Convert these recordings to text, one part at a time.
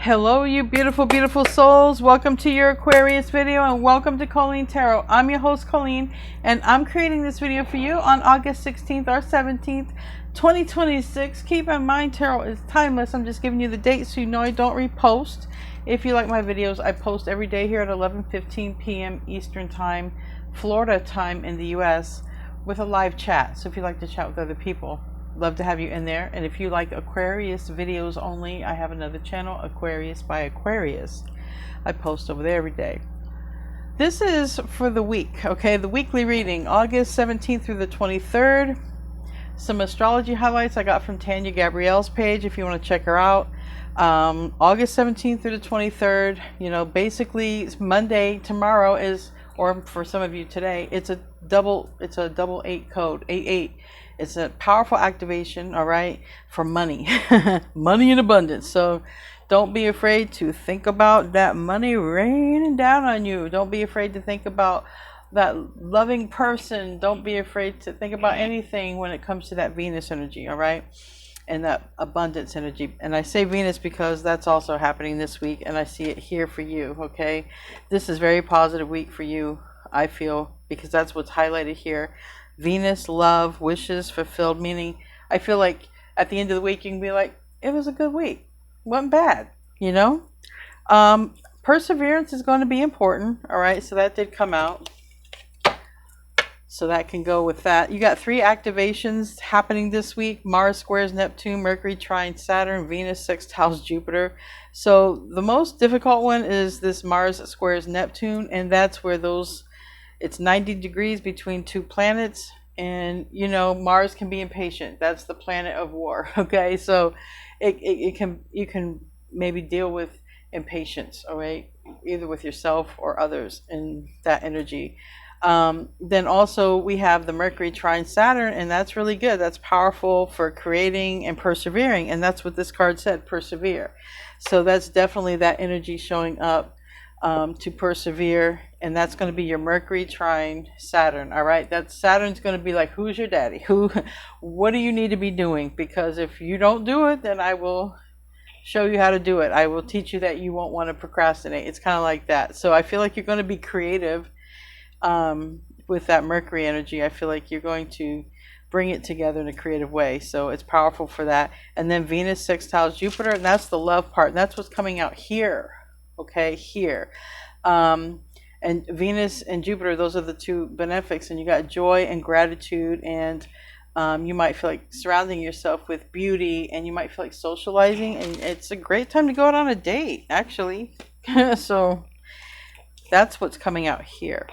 Hello, you beautiful, beautiful souls. Welcome to your Aquarius video and welcome to Colleen Tarot. I'm your host, Colleen, and I'm creating this video for you on August 16th or 17th, 2026. Keep in mind, tarot is timeless. I'm just giving you the date so you know I don't repost. If you like my videos, I post every day here at 11:15 p.m. Eastern Time, Florida time in the U.S. with a live chat. So if you like to chat with other people, love to have you in there. And if you like Aquarius videos only, I have another channel, Aquarius by Aquarius. I post over there every day. This is for the week, okay? The weekly reading, August 17th through the 23rd. Some astrology highlights I got from Tanya Gabrielle's page if you want to check her out. August 17th through the 23rd. You know, basically it's Monday. Tomorrow is, or for some of you today, it's a double 8 code, 88. It's a powerful activation, all right, for money. Money in abundance. So don't be afraid to think about that money raining down on you. Don't be afraid to think about that loving person. Don't be afraid to think about anything when it comes to that Venus energy, all right, and that abundance energy. And I say Venus because that's also happening this week, and I see it here for you, okay? This is a very positive week for you, I feel, because that's what's highlighted here. Venus, love, wishes fulfilled, meaning I feel like at the end of the week you can be like, it was a good week, wasn't bad, you know. Perseverance is going to be important, all right, so that did come out, so that can go with that. You got 3 activations happening this week: Mars squares Neptune, Mercury trine Saturn, Venus sextiles Jupiter. So the most difficult one is this Mars squares Neptune, and that's where it's 90 degrees between 2 planets, and you know Mars can be impatient. That's the planet of war, okay? So you can maybe deal with impatience, all right, either with yourself or others in that energy. Then also we have the Mercury trine Saturn, and that's really good. That's powerful for creating and persevering, and that's what this card said, persevere. So that's definitely that energy showing up, to persevere, and that's going to be your Mercury trine Saturn, all right? That Saturn's going to be like, who's your daddy? What do you need to be doing? Because if you don't do it, then I will show you how to do it. I will teach you that you won't want to procrastinate. It's kind of like that. So I feel like you're going to be creative with that Mercury energy. I feel like you're going to bring it together in a creative way. So it's powerful for that. And then Venus sextiles Jupiter, and that's the love part, and that's what's coming out here. Okay, here. And Venus and Jupiter, those are the 2 benefics, and you got joy and gratitude, and you might feel like surrounding yourself with beauty, and you might feel like socializing, and it's a great time to go out on a date, actually. So that's what's coming out here,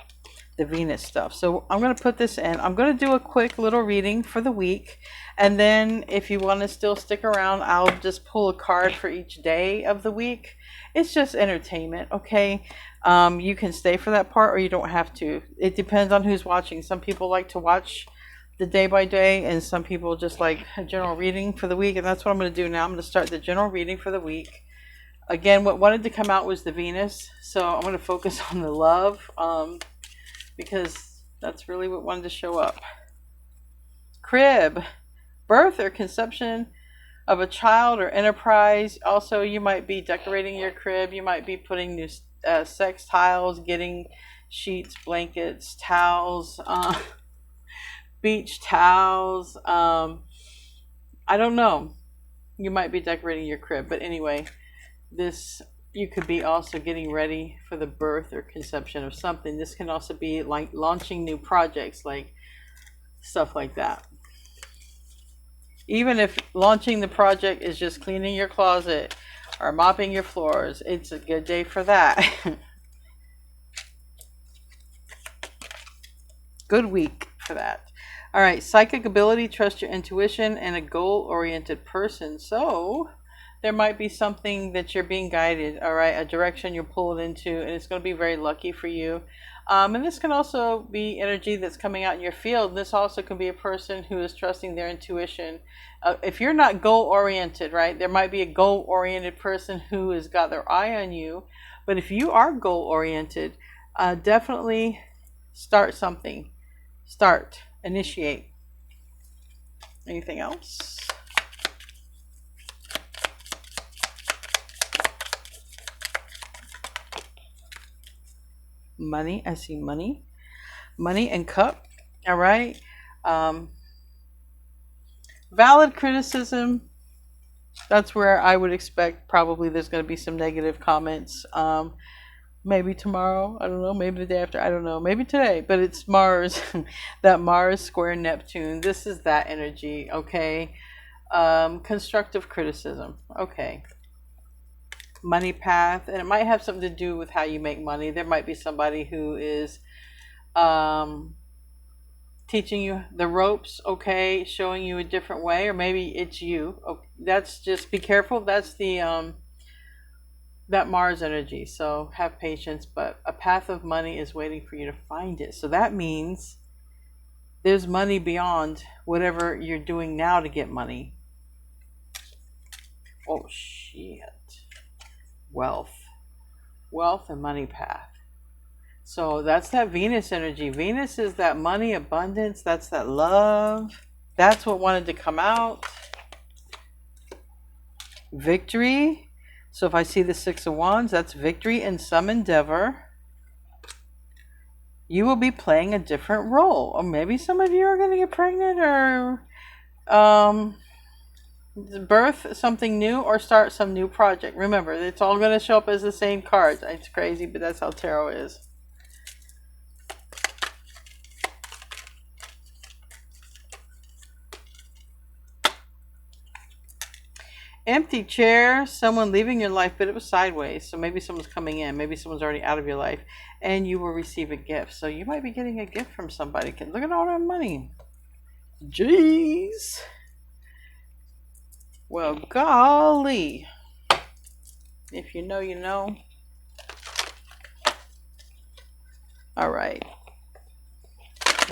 the Venus stuff. So I'm going to put this in. I'm going to do a quick little reading for the week, and then if you want to still stick around, I'll just pull a card for each day of the week. It's just entertainment, okay? You can stay for that part or you don't have to. It depends on who's watching. Some people like to watch the day by day, and some people just like a general reading for the week, and that's what I'm going to do now. I'm going to start the general reading for the week. Again, what wanted to come out was the Venus, so I'm going to focus on the love, because that's really what wanted to show up. Crib, birth or conception of a child or enterprise. Also, you might be decorating your crib. You might be putting new sex tiles, getting sheets, blankets, towels, beach towels. I don't know. You might be decorating your crib, but anyway, you could be also getting ready for the birth or conception of something. This can also be like launching new projects, like stuff like that. Even if launching the project is just cleaning your closet or mopping your floors, it's a good day for that. Good week for that. All right, psychic ability, trust your intuition, and a goal-oriented person. So there might be something that you're being guided, all right, a direction you're pulled into, and it's going to be very lucky for you. And this can also be energy that's coming out in your field. This also can be a person who is trusting their intuition. If you're not goal-oriented, right, there might be a goal-oriented person who has got their eye on you. But if you are goal-oriented, definitely start something. Start, initiate. Anything else? Money. I see money. Money and cup. All right. Valid criticism. That's where I would expect probably there's going to be some negative comments. Maybe tomorrow. I don't know. Maybe the day after. I don't know. Maybe today. But it's Mars. That Mars square Neptune. This is that energy. Okay. Constructive criticism. Okay. Money path. And it might have something to do with how you make money. There might be somebody who is teaching you the ropes, okay, showing you a different way, or maybe it's you. Okay, that's just, be careful. That's the that Mars energy. So have patience, but a path of money is waiting for you to find it. So that means there's money beyond whatever you're doing now to get money. Oh shit. Wealth and money path. So that's that Venus energy. Venus is that money, abundance. That's that love. That's what wanted to come out. Victory. So if I see the Six of Wands, that's victory in some endeavor. You will be playing a different role. Or maybe some of you are going to get pregnant, or birth something new, or start some new project. Remember, it's all going to show up as the same cards. It's crazy, but that's how tarot is. Empty chair, someone leaving your life, but it was sideways. So maybe someone's coming in. Maybe someone's already out of your life, and you will receive a gift. So you might be getting a gift from somebody. Look at all that money. Jeez. Well, golly. If you know, you know. All right.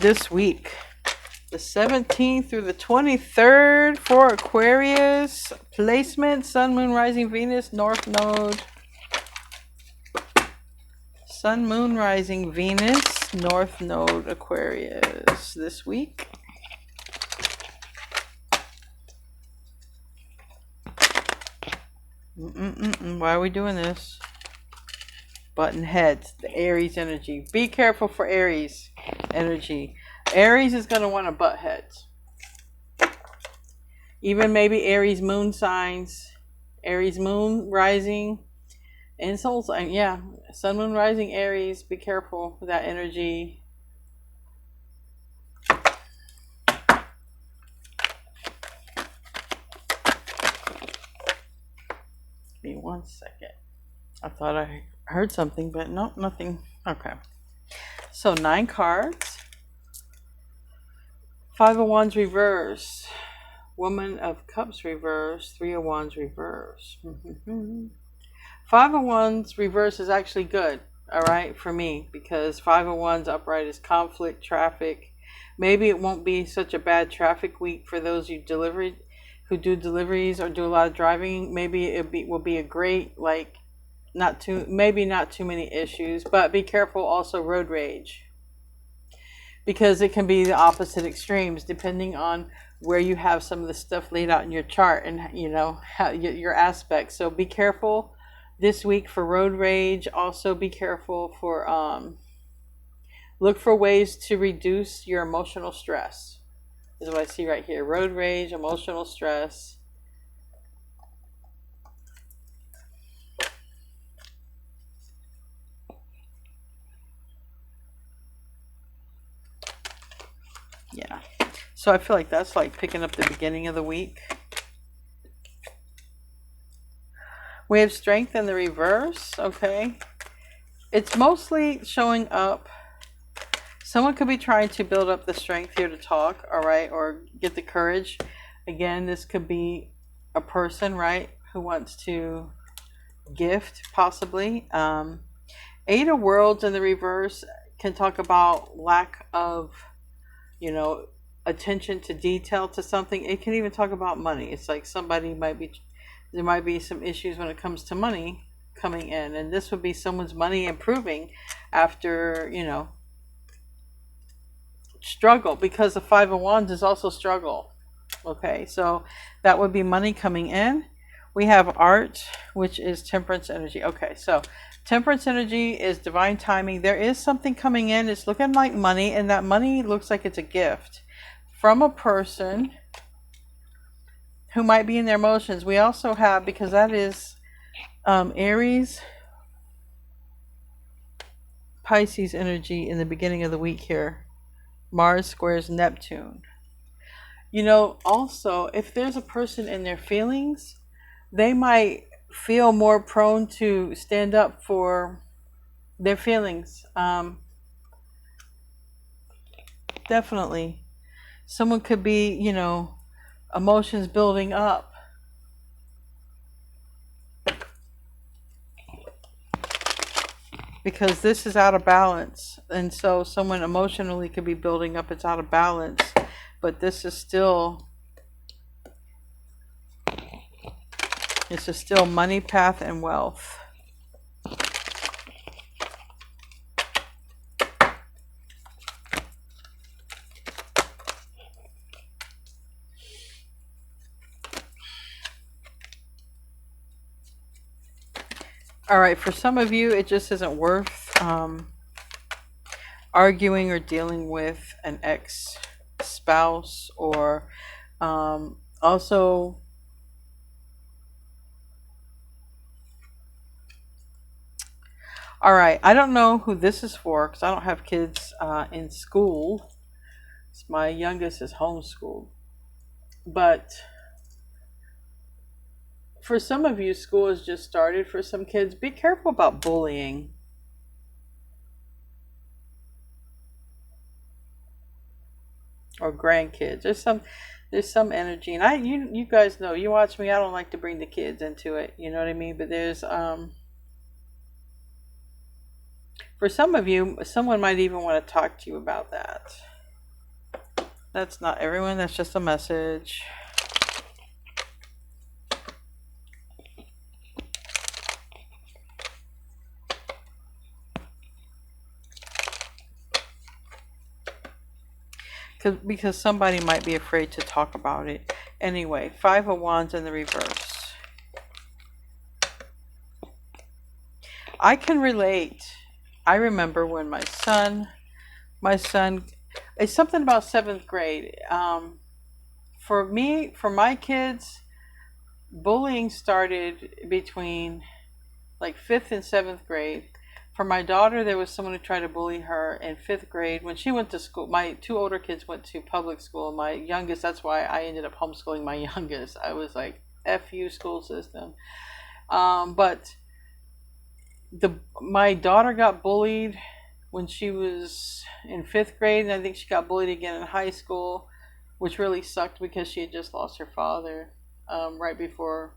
This week, the 17th through the 23rd for Aquarius. Placement, Sun, Moon, Rising, Venus, North Node. Sun, Moon, Rising, Venus, North Node, Aquarius this week. Why are we doing this? Button heads, the Aries energy. Be careful for Aries energy. Aries is going to want to butt heads. Even maybe Aries moon signs. Aries moon rising. And soul sign. Yeah. Sun, moon, rising, Aries. Be careful with that energy. Give me 1 second. I thought I heard something, but no, nothing. Okay. So 9 cards. 5 of Wands reverse. Woman of Cups reverse. 3 of Wands reverse. 5 of Wands reverse is actually good, all right, for me, because 5 of Wands upright is conflict, traffic. Maybe it won't be such a bad traffic week for those who do deliveries or do a lot of driving. Maybe it will be a great, like, maybe not too many issues, but be careful also road rage, because it can be the opposite extremes depending on where you have some of the stuff laid out in your chart, and you know how your aspects. So be careful this week for road rage. Also be careful for look for ways to reduce your emotional stress, is what I see right here. Road rage, emotional stress. Yeah. So I feel like that's like picking up the beginning of the week. We have strength in the reverse. Okay. It's mostly showing up. Someone could be trying to build up the strength here to talk, all right, or get the courage. Again, this could be a person, right, who wants to gift, possibly. 8 of Worlds in the reverse can talk about lack of, you know, attention to detail to something. It can even talk about money. It's like there might be some issues when it comes to money coming in, and this would be someone's money improving after, you know, struggle, because the 5 of Wands is also struggle. Okay, so that would be money coming in. We have art, which is temperance energy. Okay, so temperance energy is divine timing. There is something coming in. It's looking like money, and that money looks like it's a gift from a person who might be in their emotions. We also have, because that is Aries, Pisces energy in the beginning of the week here. Mars squares Neptune. You know, also, if there's a person in their feelings, they might feel more prone to stand up for their feelings. Definitely. Someone could be, you know, emotions building up. Because this is out of balance. And so someone emotionally could be building up, it's out of balance. But this is still money, path, and wealth. All right, for some of you, it just isn't worth arguing or dealing with an ex-spouse, or also all right, I don't know who this is for because I don't have kids in school. My youngest is homeschooled. But for some of you, school has just started. For some kids, be careful about bullying. Or grandkids. There's some energy, and you guys know, you watch me, I don't like to bring the kids into it, you know what I mean? But there's for some of you, someone might even want to talk to you about that. That's not everyone, that's just a message. Because somebody might be afraid to talk about it. Anyway, 5 of Wands in the reverse. I can relate. I remember when my son, it's something about 7th grade. For my kids, bullying started between like 5th and 7th grade. For my daughter, there was someone who tried to bully her in 5th grade. When she went to school, my 2 older kids went to public school. My youngest, that's why I ended up homeschooling my youngest. I was like, F you, school system. But my daughter got bullied when she was in 5th grade, and I think she got bullied again in high school, which really sucked because she had just lost her father right before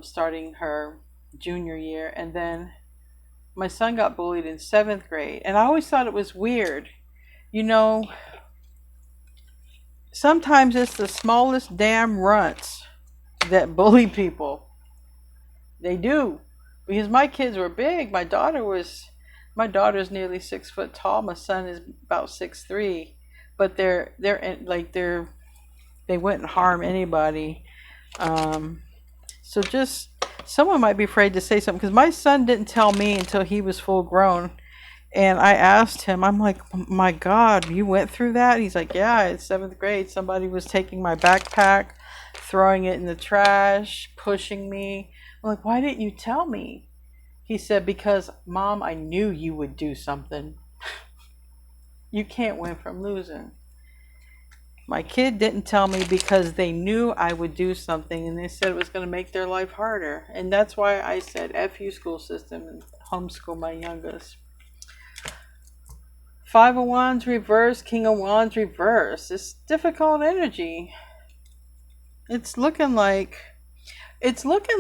starting her junior year. And then my son got bullied in 7th grade, and I always thought it was weird. You know, sometimes it's the smallest damn runts that bully people. They do. Because my kids were big. My daughter's nearly 6 foot tall. My son is about 6'3". But they wouldn't harm anybody. So just, someone might be afraid to say something, because my son didn't tell me until he was full grown. And I asked him, I'm like, my God, you went through that? He's like, yeah, it's 7th grade. Somebody was taking my backpack, throwing it in the trash, pushing me. I'm like, why didn't you tell me? He said, because Mom, I knew you would do something. You can't win from losing. My kid didn't tell me because they knew I would do something, and they said it was going to make their life harder. And that's why I said F you, school system, and homeschool my youngest. 5 of Wands reverse, King of Wands reverse. It's difficult energy. It's looking like it's looking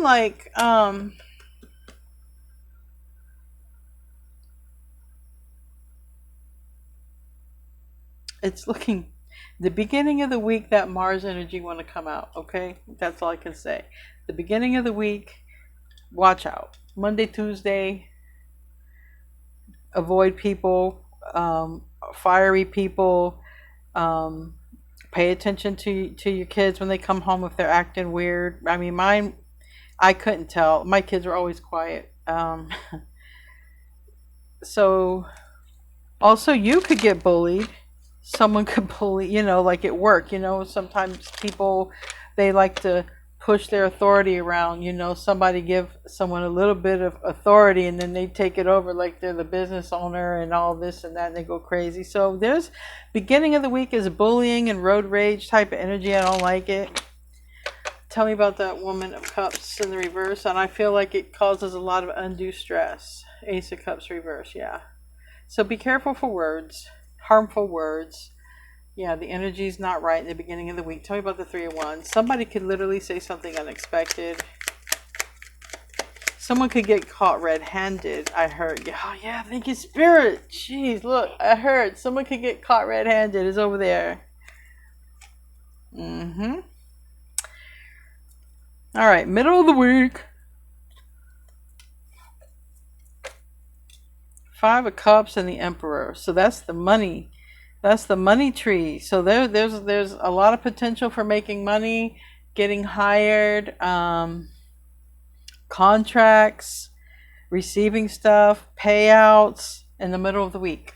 the beginning of the week, that Mars energy want to come out. Okay, that's all I can say. The beginning of the week, watch out. Monday, Tuesday, avoid people, fiery people, Pay attention to your kids when they come home if they're acting weird. I mean, mine, I couldn't tell. My kids were always quiet. So also you could get bullied. Someone could bully, like at work, sometimes people, they like to push their authority around, somebody give someone a little bit of authority and then they take it over like they're the business owner and all this and that, and they go crazy. So there's beginning of the week is bullying and road rage type of energy. I don't like it. Tell me about that Woman of Cups in the reverse. And I feel like it causes a lot of undue stress. Ace of Cups reverse, yeah. So be careful for words, harmful words. Yeah, the energy's not right in the beginning of the week. Tell me about the Three of Wands. Somebody could literally say something unexpected. Someone could get caught red-handed. I heard. Oh, yeah, thank you, Spirit. Jeez, look, I heard. Someone could get caught red-handed. It's over there. All right, middle of the week. Five of Cups and the Emperor. So that's the money. That's the money tree. So there's a lot of potential for making money, getting hired, contracts, receiving stuff, payouts in the middle of the week.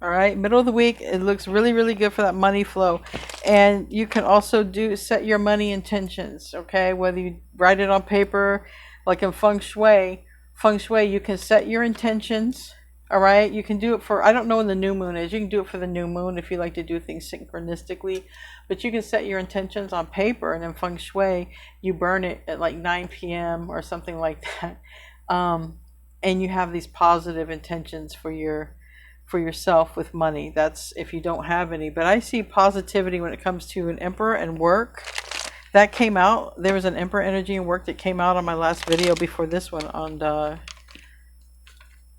All right, middle of the week, it looks really, really good for that money flow. And you can also set your money intentions, okay? Whether you write it on paper, like in Feng Shui, you can set your intentions. All right, you can do it for, I don't know when the new moon is. You can do it for the new moon if you like to do things synchronistically. But you can set your intentions on paper, and in Feng Shui, you burn it at like 9 p.m. or something like that. And you have these positive intentions for yourself with money. That's if you don't have any. But I see positivity when it comes to an Emperor and work. That came out. There was an Emperor energy and work that came out on my last video before this one on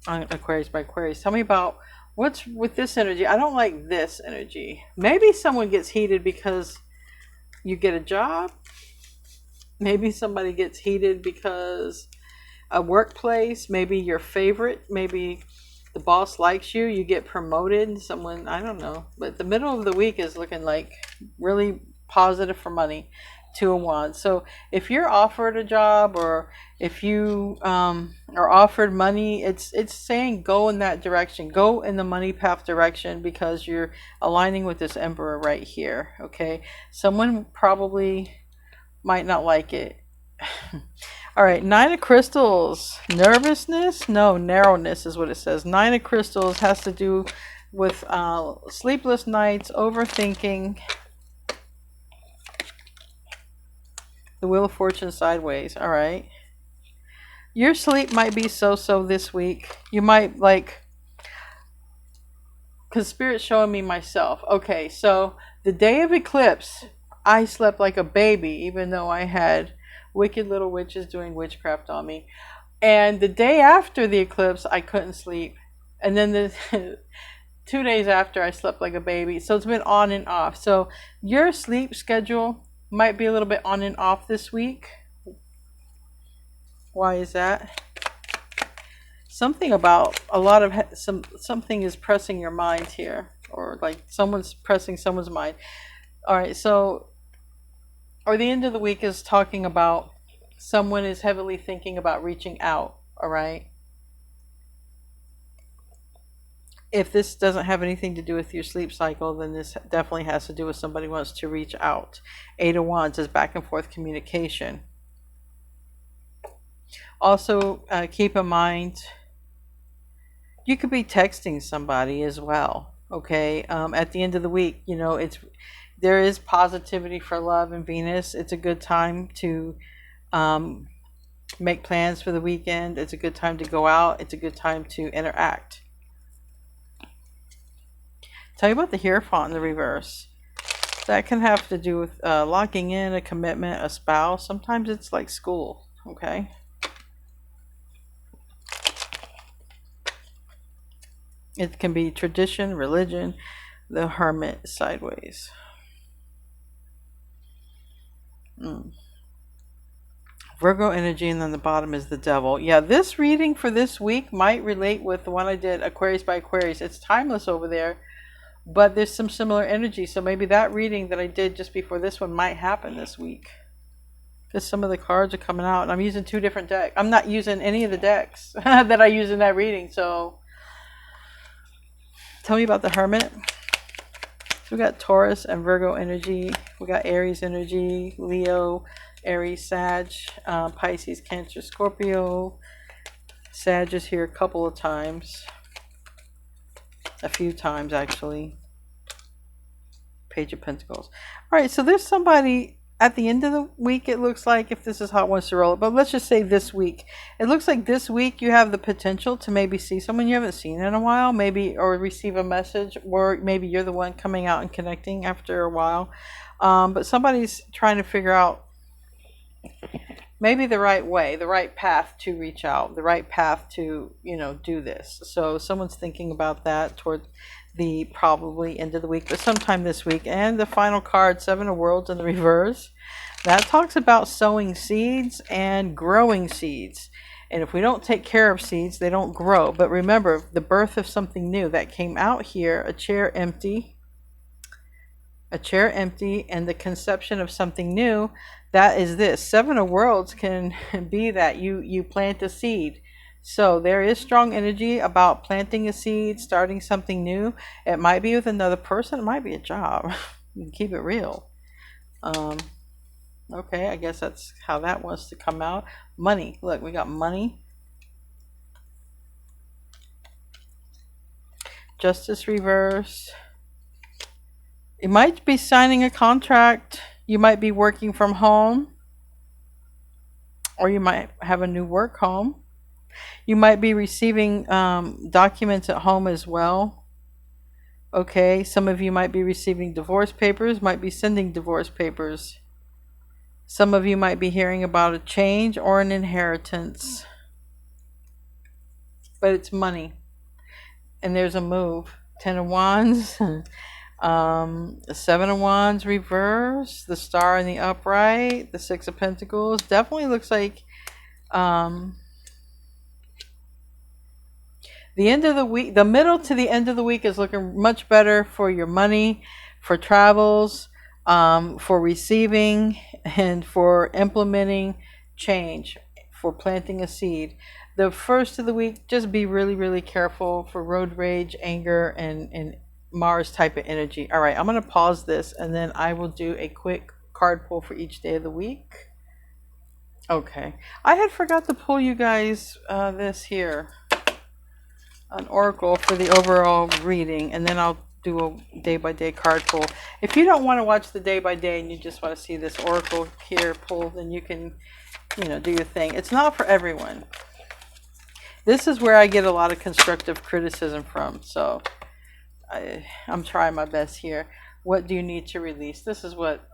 Aquarius by Aquarius. Tell me about what's with this energy. I don't like this energy. Maybe someone gets heated because you get a job. Maybe somebody gets heated because a workplace, maybe your favorite, maybe the boss likes you, you get promoted, someone, I don't know. But the middle of the week is looking like really positive for money. Two of Wands. So if you're offered a job or if you are offered money, it's saying go in that direction. Go in the money path direction because you're aligning with this Emperor right here. Okay. Someone probably might not like it. All right. Nine of Crystals. Nervousness? No, narrowness is what it says. Nine of Crystals has to do with sleepless nights, overthinking. The Wheel of Fortune sideways. All right. Your sleep might be so-so this week. You might because Spirit's showing me myself. Okay, so the day of eclipse, I slept like a baby, even though I had wicked little witches doing witchcraft on me. And the day after the eclipse, I couldn't sleep. And then the 2 days after, I slept like a baby. So it's been on and off. So your sleep schedule might be a little bit on and off this week. Why is that? Something about a lot of something is pressing your mind here, or like someone's pressing someone's mind. All right, so or the end of the week is talking about someone is heavily thinking about reaching out. All right. If this doesn't have anything to do with your sleep cycle, then this definitely has to do with somebody who wants to reach out. Eight of Wands is back and forth communication. Also, keep in mind, you could be texting somebody as well. Okay. At the end of the week, there is positivity for love in Venus. It's a good time to make plans for the weekend. It's a good time to go out. It's a good time to interact. Tell you about the Hierophant in the reverse. That can have to do with locking in a commitment, a spouse. Sometimes it's like school, okay? It can be tradition, religion, the Hermit sideways. Virgo energy, and then the bottom is the Devil. Yeah, this reading for this week might relate with the one I did, Aquarius by Aquarius. It's timeless over there. but there's some similar energy. So maybe that reading that I did just before this one might happen this week. Because some of the cards are coming out, and I'm using 2 different decks. I'm not using any of the decks that I use in that reading. So tell me about the Hermit. So we got Taurus and Virgo energy. We got Aries energy, Leo, Aries, Sag, Pisces, Cancer, Scorpio. Sag is here a couple of times. A few times, actually. Page of Pentacles. All right, so there's somebody at the end of the week, it looks like, if this is how it wants to roll it, but let's just say this week. It looks like this week you have the potential to maybe see someone you haven't seen in a while, maybe, or receive a message, or maybe you're the one coming out and connecting after a while. But somebody's trying to figure out maybe the right way, the right path to reach out, the right path to, do this. So someone's thinking about that toward the probably end of the week, but sometime this week. And the final card, 7 of Worlds in the reverse, that talks about sowing seeds and growing seeds. And if we don't take care of seeds, they don't grow. But remember, the birth of something new that came out here, a chair empty, and the conception of something new. That is this. 7 of Worlds can be that you plant a seed. So there is strong energy about planting a seed, starting something new. It might be with another person. It might be a job. Keep it real. Okay, I guess that's how that wants to come out. Money. Look, we got money. Justice reverse. You might be signing a contract. You might be working from home. Or you might have a new work home. You might be receiving documents at home as well. Okay, some of you might be receiving divorce papers, might be sending divorce papers. Some of you might be hearing about a change or an inheritance. But it's money. And there's a move. 10 of Wands. 7 of Wands reverse. The Star in the upright. The 6 of Pentacles. Definitely looks like the end of the week, the middle to the end of the week is looking much better for your money, for travels, for receiving, and for implementing change, for planting a seed. The first of the week, just be really, really careful for road rage, anger, and Mars type of energy. All right, I'm going to pause this, and then I will do a quick card pull for each day of the week. Okay, I had forgot to pull you guys this here. An oracle for the overall reading, and then I'll do a day-by-day card pull. If you don't want to watch the day-by-day and you just want to see this oracle here pull, then you can, do your thing. It's not for everyone. This is where I get a lot of constructive criticism from, so I'm trying my best here. What do you need to release? This is what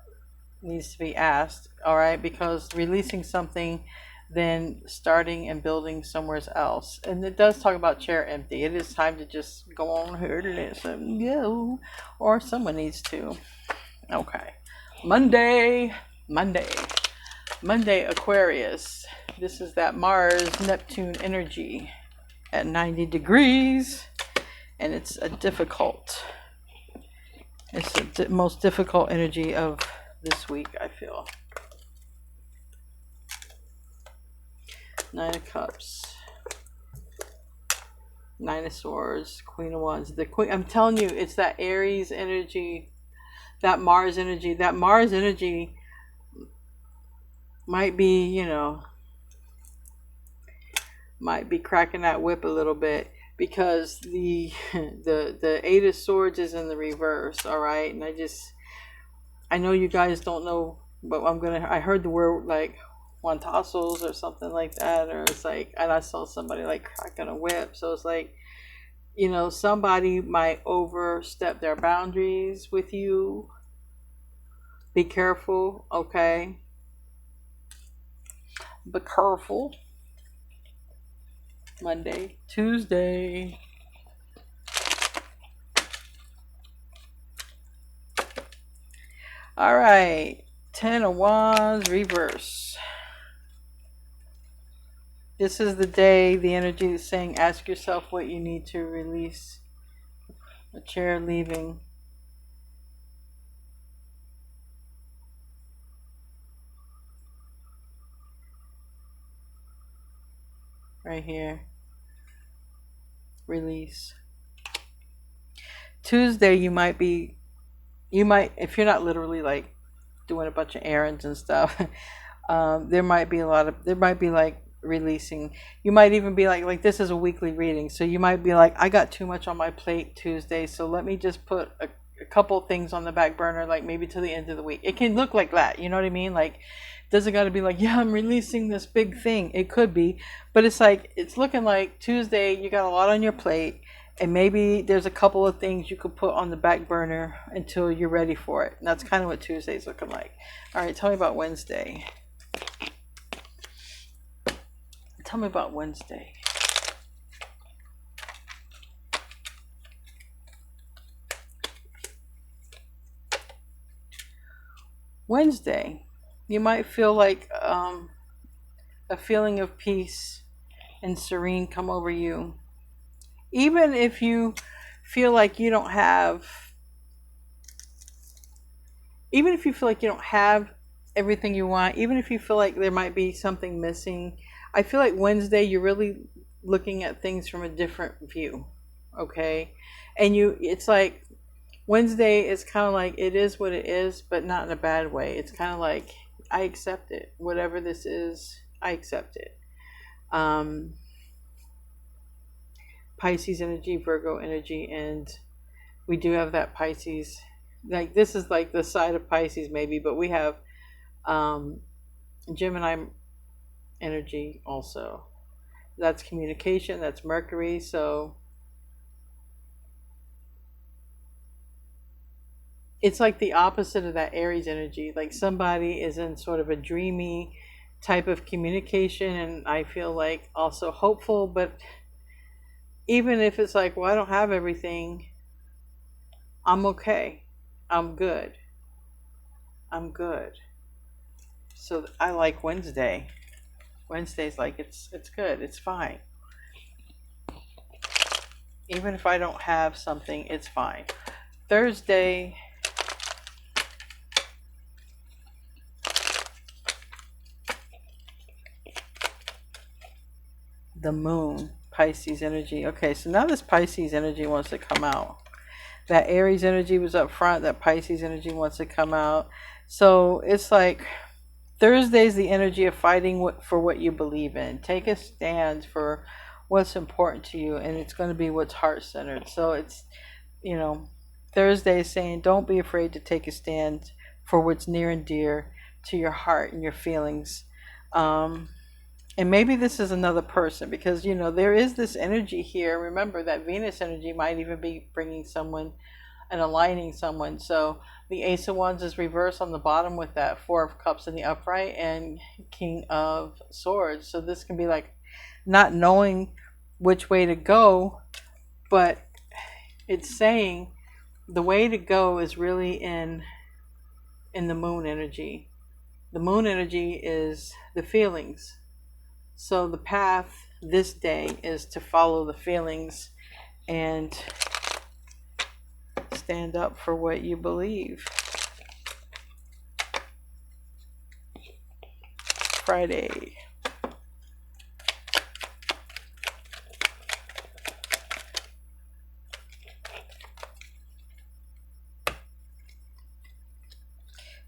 needs to be asked, all right? Because releasing something, then starting and building somewhere else. And it does talk about chair empty. It is time to just go on here to let something go. Or someone needs to. Okay. Monday, Aquarius. This is that Mars-Neptune energy at 90 degrees. And it's a difficult. It's the most difficult energy of this week, I feel. 9 of Cups, 9 of Swords, Queen of Wands. The Queen, I'm telling you, it's that Aries energy, that Mars energy. That Mars energy might be, might be cracking that whip a little bit, because the 8 of Swords is in the reverse. All right, and I know you guys don't know, but I heard the word like tassels or something like that, or it's like, and I saw somebody like cracking a whip, so it's like, somebody might overstep their boundaries with you. Be careful, okay? Be careful. Monday, Tuesday. All right, 10 of Wands reverse. This is the day the energy is saying, ask yourself what you need to release. A chair leaving. Right here. Release. Tuesday, you might, if you're not literally like doing a bunch of errands and stuff, there might be like releasing. You might even be like this is a weekly reading, so you might be like, I got too much on my plate Tuesday, so let me just put a couple things on the back burner, like maybe to the end of the week. It can look like that, you know what I mean? Like, doesn't got to be like, yeah, I'm releasing this big thing. It could be, but it's like, it's looking like Tuesday, you got a lot on your plate, and maybe there's a couple of things you could put on the back burner until you're ready for it. And that's kind of what Tuesday's looking like. All right, tell me about Wednesday. Tell me about Wednesday. Wednesday, you might feel like a feeling of peace and serene come over you. Even if you feel like you don't have, even if you feel like you don't have everything you want, even if you feel like there might be something missing, I feel like Wednesday you're really looking at things from a different view, okay? And it's like Wednesday is kind of like, it is what it is, but not in a bad way. It's kind of like, I accept it. Whatever this is, I accept it. Pisces energy, Virgo energy, and we do have that Pisces. Like, this is like the side of Pisces maybe, but we have Gemini energy also. That's communication, that's Mercury, so it's like the opposite of that Aries energy. Like, somebody is in sort of a dreamy type of communication, and I feel like also hopeful, but even if it's like, well, I don't have everything, I'm okay. I'm good. I'm good. So I like Wednesday. Wednesday's like, it's good. It's fine. Even if I don't have something, it's fine. Thursday, the moon, Pisces energy. Okay, so now this Pisces energy wants to come out. That Aries energy was up front. That Pisces energy wants to come out. So it's like Thursday's the energy of fighting for what you believe in. Take a stand for what's important to you, and it's going to be what's heart-centered. So it's, Thursday is saying, don't be afraid to take a stand for what's near and dear to your heart and your feelings. And maybe this is another person, because, there is this energy here. Remember that Venus energy might even be bringing someone and aligning someone. So the Ace of Wands is reversed on the bottom with that Four of Cups in the upright and King of Swords. So this can be like not knowing which way to go, but it's saying the way to go is really in the moon energy. The moon energy is the feelings. So the path this day is to follow the feelings and stand up for what you believe. Friday.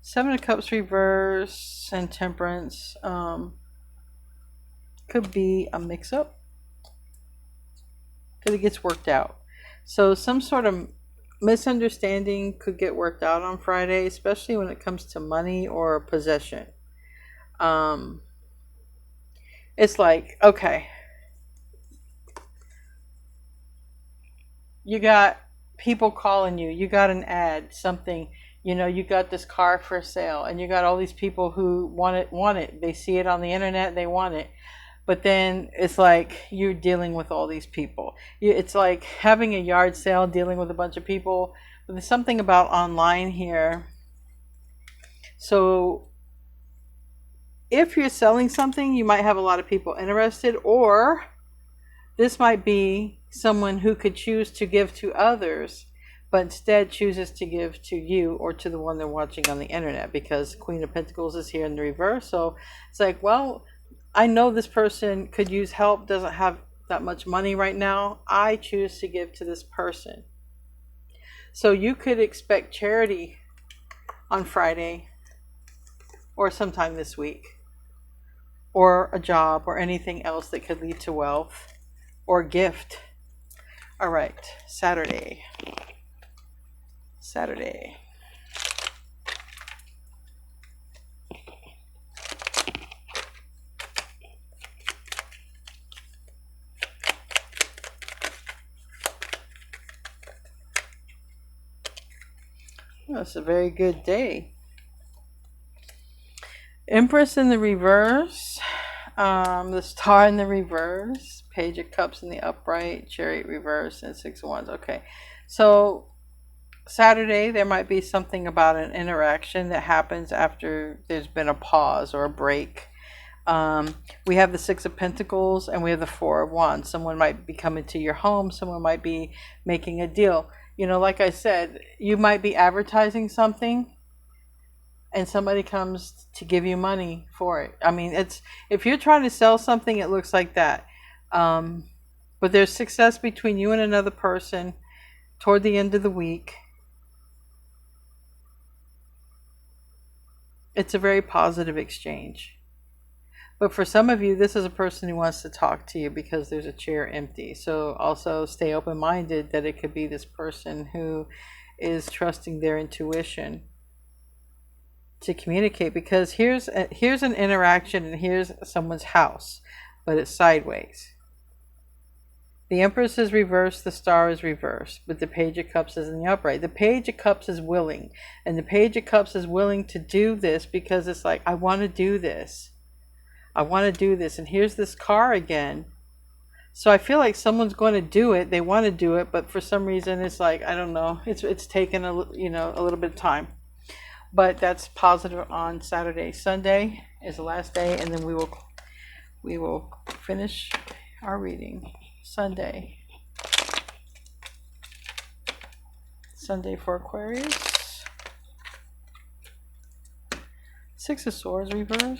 Seven of Cups reverse and Temperance. Could be a mix-up, because it gets worked out. So some sort of misunderstanding could get worked out on Friday, especially when it comes to money or possession. It's like, okay, you got people calling you, you got an ad, something, you got this car for sale, and you got all these people who want it. They see it on the internet, they want it. But then it's like you're dealing with all these people. It's like having a yard sale, dealing with a bunch of people. But there's something about online here. So if you're selling something, you might have a lot of people interested, or this might be someone who could choose to give to others, but instead chooses to give to you or to the one they're watching on the internet, because Queen of Pentacles is here in the reverse. So it's like, well, I know this person could use help, doesn't have that much money right now. I choose to give to this person. So you could expect charity on Friday or sometime this week, or a job, or anything else that could lead to wealth or gift. All right, Saturday. That's a very good day. Empress in the reverse, the Star in the reverse, Page of Cups in the upright, Chariot reverse, and Six of Wands. Okay, so Saturday there might be something about an interaction that happens after there's been a pause or a break. We have the Six of Pentacles and we have the Four of Wands. Someone might be coming to your home. Someone might be making a deal. You know, like I said, you might be advertising something and somebody comes to give you money for it. I mean, it's, if you're trying to sell something, it looks like that. But there's success between you and another person toward the end of the week. It's a very positive exchange. But for some of you, this is a person who wants to talk to you because there's a chair empty. So also stay open-minded that it could be this person who is trusting their intuition to communicate, because here's an interaction and here's someone's house, but it's sideways. The Empress is reversed, the Star is reversed, but the Page of Cups is in the upright. The Page of Cups is willing, and the Page of Cups is willing to do this because it's like, I want to do this. I want to do this. And here's this car again. So I feel like someone's going to do it. They want to do it, but for some reason it's like, I don't know. It's taken a little bit of time. But that's positive on Saturday. Sunday is the last day, and then we will finish our reading. Sunday for Aquarius. Six of Swords reverse.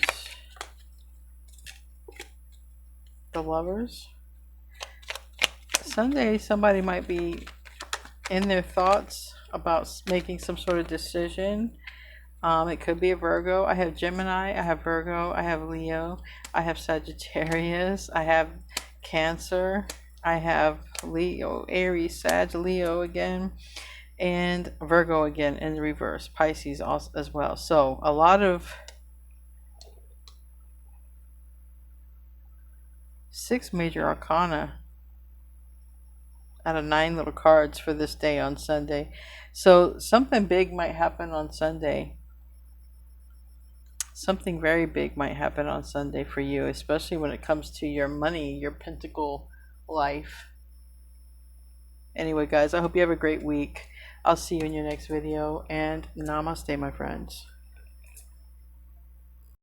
The Lovers. Sunday, somebody might be in their thoughts about making some sort of decision. It could be a Virgo. I have Gemini, I have Virgo, I have Leo, I have Sagittarius, I have Cancer, I have Leo, Aries, Sag, Leo again, and Virgo again in the reverse, Pisces also as well. So a lot of 6 major arcana out of 9 little cards for this day on Sunday. So something big might happen on Sunday. Something very big might happen on Sunday for you, especially when it comes to your money, your pentacle life. Anyway, guys, I hope you have a great week. I'll see you in your next video, and namaste, my friends.